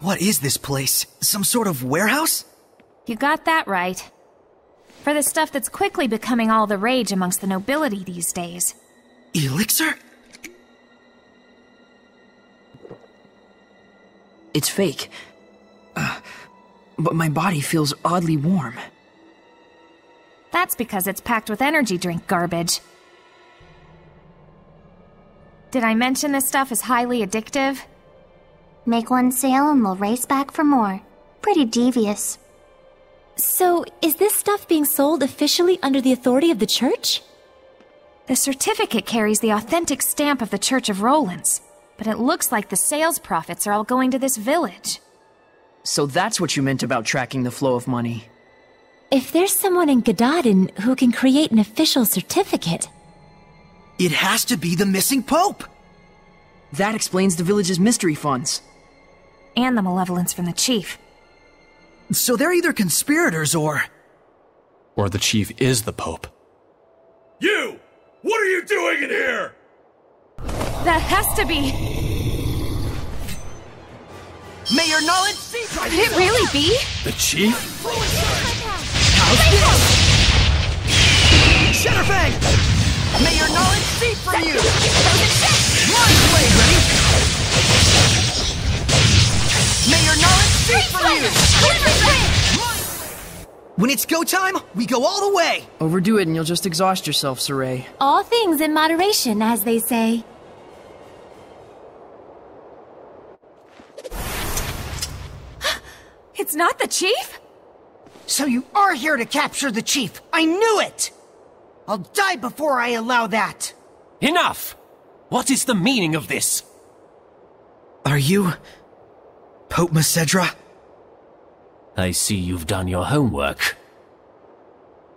What is this place? Some sort of warehouse? You got that right. For the stuff that's quickly becoming all the rage amongst the nobility these days. Elixir? It's fake. But my body feels oddly warm. That's because it's packed with energy drink garbage. Did I mention this stuff is highly addictive? Make one sale and we'll race back for more. Pretty devious. So, is this stuff being sold officially under the authority of the church? The certificate carries the authentic stamp of the Church of Rollins, but it looks like the sales profits are all going to this village. So that's what you meant about tracking the flow of money. If there's someone in Gadaden who can create an official certificate... It has to be the missing Pope! That explains the village's mystery funds. And the malevolence from the chief. So they're either conspirators or the chief is the Pope. You! What are you doing in here? That has to be... May your knowledge see. Could it really be? The chief? How's this? Shadowfang! May your knowledge see from you! Mind blade ready! May your knowledge see from you! When it's go time, we go all the way! Overdo it and you'll just exhaust yourself, Saray. All things in moderation, as they say. It's not the chief? So you are here to capture the chief! I knew it! I'll die before I allow that! Enough! What is the meaning of this? Are you... Pope Macedra? I see you've done your homework.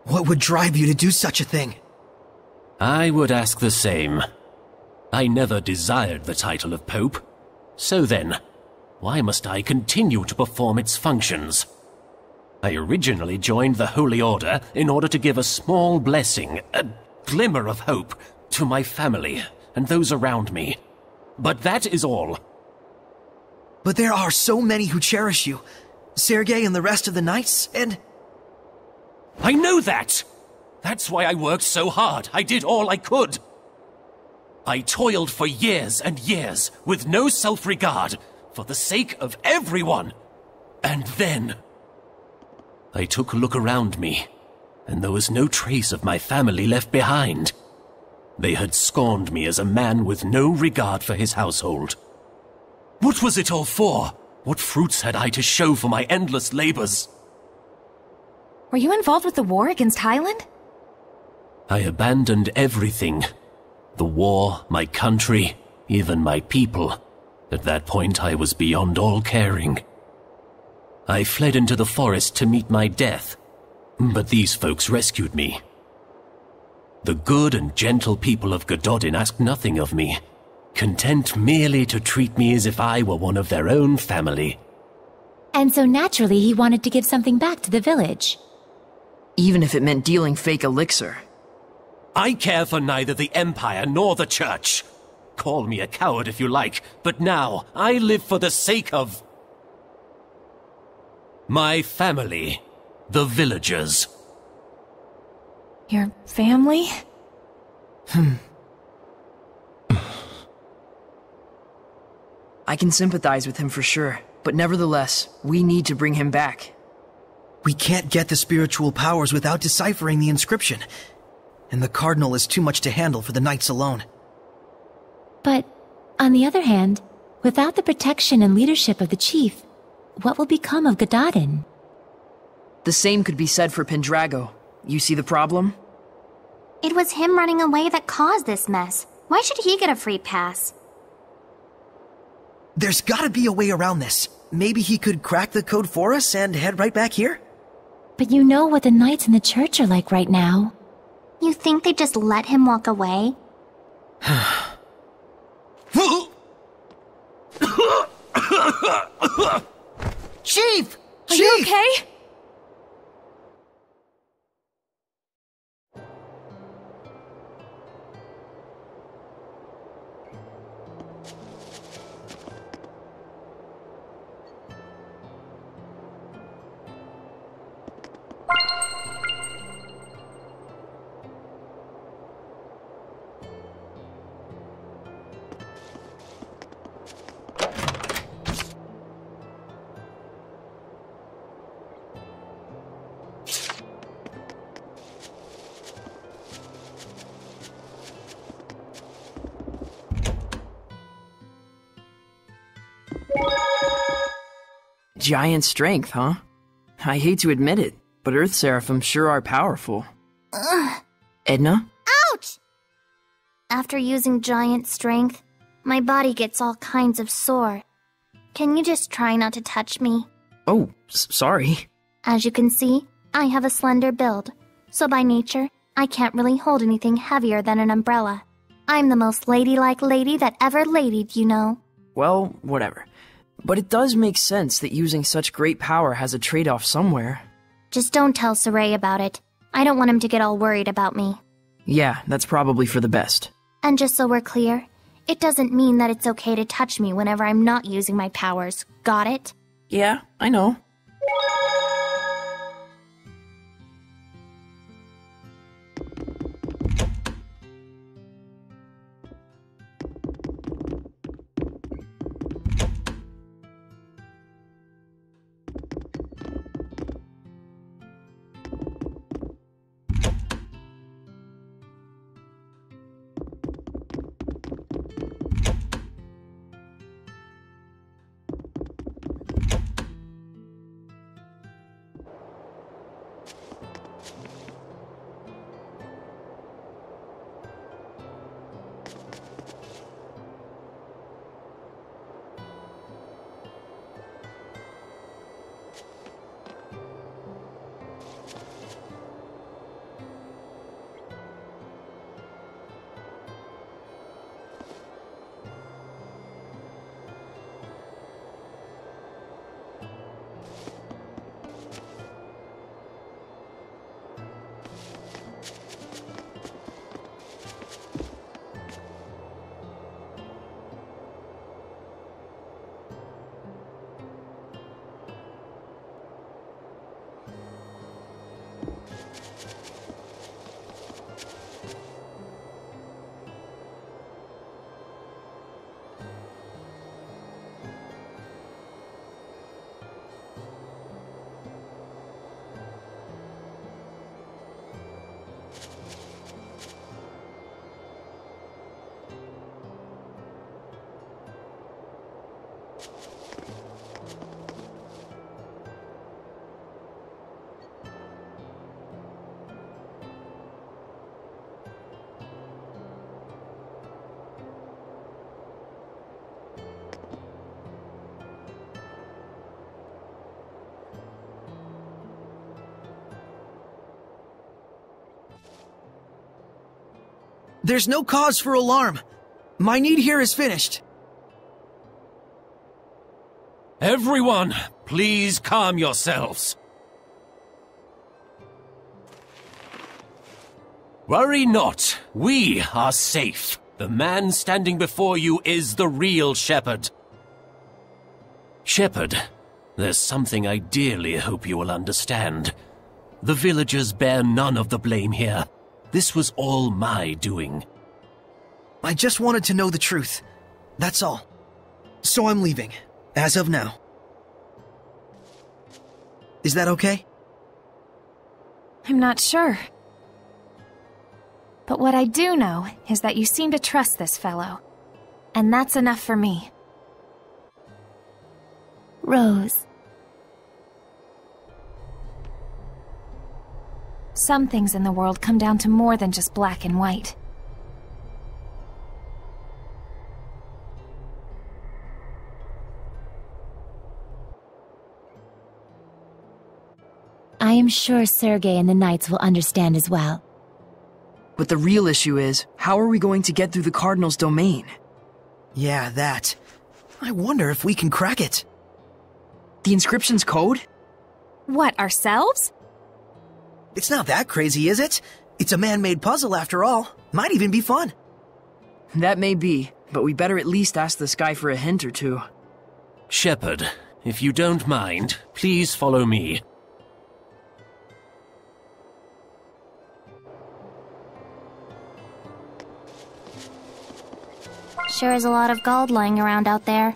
What would drive you to do such a thing? I would ask the same. I never desired the title of Pope. So then, why must I continue to perform its functions? I originally joined the Holy Order in order to give a small blessing, a glimmer of hope, to my family and those around me. But that is all. But there are so many who cherish you. Sergei and the rest of the knights, and... I know that! That's why I worked so hard. I did all I could. I toiled for years and years, with no self-regard, for the sake of everyone. And then... I took a look around me, and there was no trace of my family left behind. They had scorned me as a man with no regard for his household. What was it all for? What fruits had I to show for my endless labors? Were you involved with the war against Highland? I abandoned everything. The war, my country, even my people. At that point, I was beyond all caring. I fled into the forest to meet my death, but these folks rescued me. The good and gentle people of Gododin asked nothing of me, content merely to treat me as if I were one of their own family. And so naturally he wanted to give something back to the village. Even if it meant dealing fake elixir. I care for neither the Empire nor the Church. Call me a coward if you like, but now I live for the sake of... my family, the villagers. Your family? I can sympathize with him for sure, but nevertheless, we need to bring him back. We can't get the spiritual powers without deciphering the inscription. And the Cardinal is too much to handle for the knights alone. But, on the other hand, without the protection and leadership of the chief, what will become of Gododin? The same could be said for Pendrago. You see the problem? It was him running away that caused this mess. Why should he get a free pass? There's gotta be a way around this. Maybe he could crack the code for us and head right back here? But you know what the knights in the church are like right now. You think they just let him walk away? Chief! Are you okay? Giant strength, huh? I hate to admit it, but Earth Seraphim sure are powerful. Edna? Ouch! After using giant strength, my body gets all kinds of sore. Can you just try not to touch me? Oh, sorry. As you can see, I have a slender build, so by nature, I can't really hold anything heavier than an umbrella. I'm the most ladylike lady that ever ladied, you know. Well, whatever. But it does make sense that using such great power has a trade-off somewhere. Just don't tell Saray about it. I don't want him to get all worried about me. Yeah, that's probably for the best. And just so we're clear, it doesn't mean that it's okay to touch me whenever I'm not using my powers. Got it? Yeah, I know. There's no cause for alarm. My need here is finished. Everyone, please calm yourselves. Worry not, we are safe. The man standing before you is the real shepherd. Shepherd, there's something I dearly hope you will understand. The villagers bear none of the blame here. This was all my doing. I just wanted to know the truth. That's all. So I'm leaving, as of now. Is that okay? I'm not sure. But what I do know is that you seem to trust this fellow. And that's enough for me. Rose. Some things in the world come down to more than just black and white. I am sure Sergei and the Knights will understand as well. But the real issue is, how are we going to get through the Cardinal's domain? Yeah, that. I wonder if we can crack it. The inscription's code? What, ourselves? It's not that crazy, is it? It's a man-made puzzle after all. Might even be fun. That may be, but we better at least ask this guy for a hint or two. Shepherd, if you don't mind, please follow me. Sure is a lot of gold lying around out there.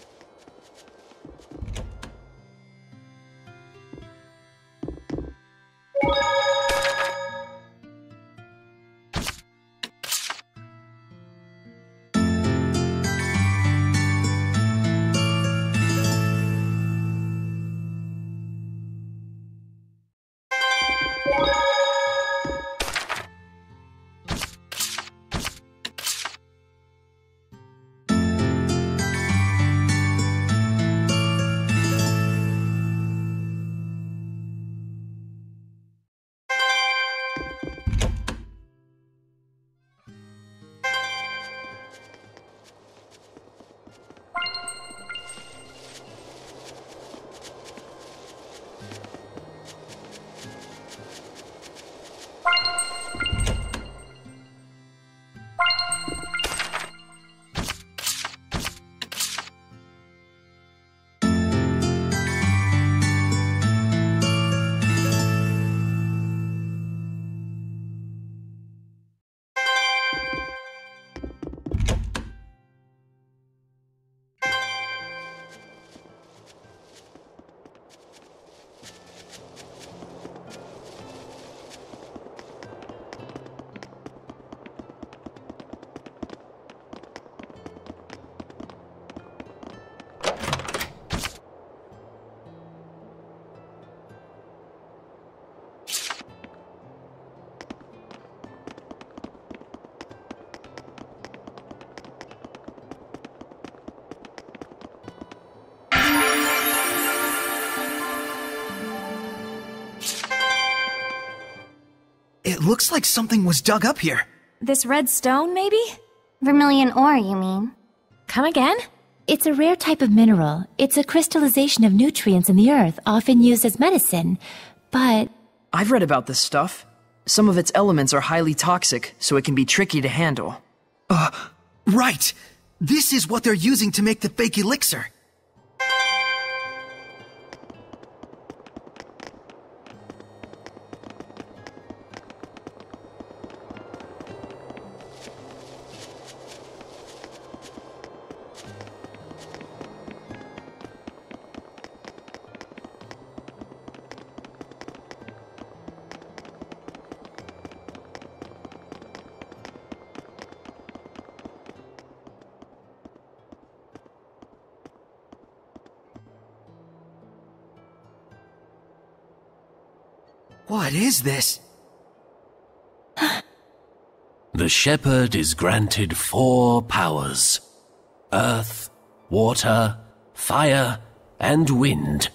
It looks like something was dug up here. This red stone, maybe? Vermilion ore, you mean? Come again? It's a rare type of mineral. It's a crystallization of nutrients in the earth, often used as medicine. But I've read about this stuff. Some of its elements are highly toxic, so it can be tricky to handle. Right! This is what they're using to make the fake elixir. What is this? The shepherd is granted 4 powers: earth, water, fire, and wind.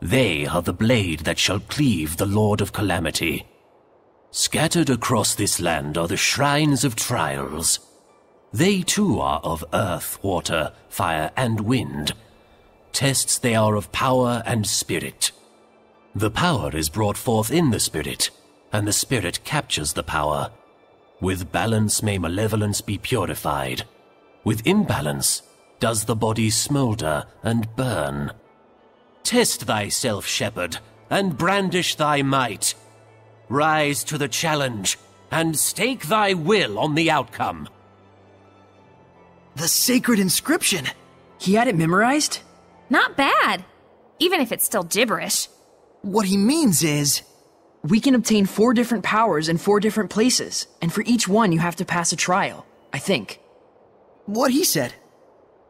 They are the blade that shall cleave the Lord of Calamity. Scattered across this land are the shrines of trials. They too are of earth, water, fire, and wind. Tests they are of power and spirit. The power is brought forth in the spirit, and the spirit captures the power. With balance may malevolence be purified. With imbalance does the body smolder and burn. Test thyself, shepherd, and brandish thy might. Rise to the challenge, and stake thy will on the outcome. The sacred inscription! He had it memorized? Not bad. Even if it's still gibberish. What he means is... We can obtain 4 different powers in 4 different places, and for each one you have to pass a trial, I think. what he said.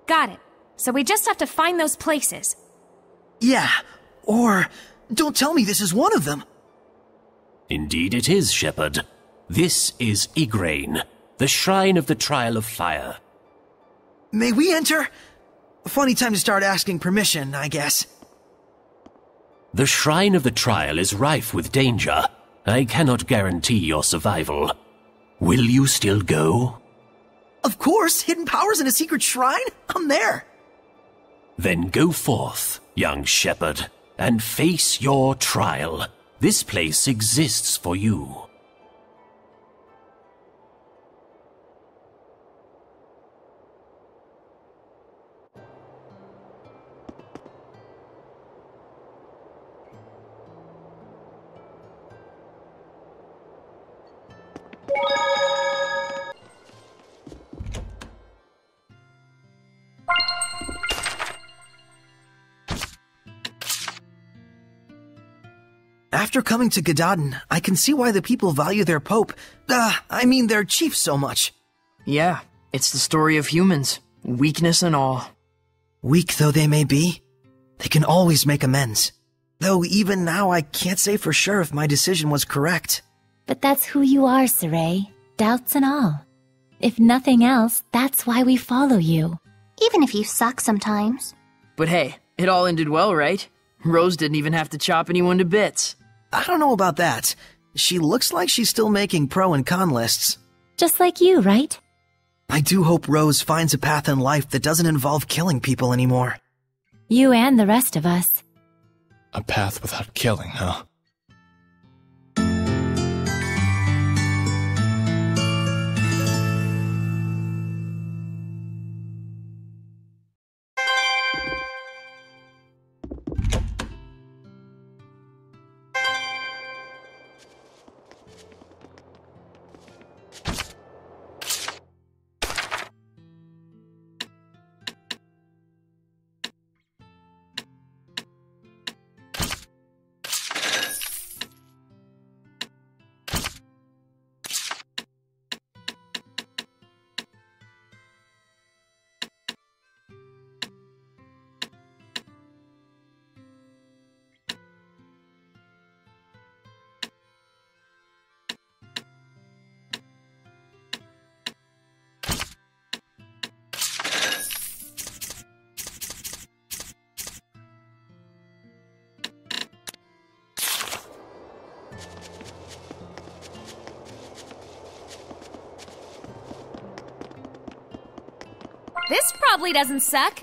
Got it. So we just have to find those places. Yeah, or don't tell me this is one of them. Indeed it is, Shepherd. This is Igraine, the Shrine of the Trial of Fire. May we enter? Funny time to start asking permission, I guess. The Shrine of the Trial is rife with danger. I cannot guarantee your survival. Will you still go? Of course, hidden powers in a secret shrine? I'm there. Then go forth, young shepherd, and face your trial. This place exists for you. After coming to Gadaden, I can see why the people value their pope, their chief so much. Yeah, it's the story of humans, weakness and all. Weak though they may be, they can always make amends. Though even now I can't say for sure if my decision was correct. But that's who you are, Saray. Doubts and all. If nothing else, that's why we follow you. Even if you suck sometimes. But hey, it all ended well, right? Rose didn't even have to chop anyone to bits. I don't know about that. She looks like she's still making pro and con lists. Just like you, right? I do hope Rose finds a path in life that doesn't involve killing people anymore. You and the rest of us. A path without killing, huh? This probably doesn't suck.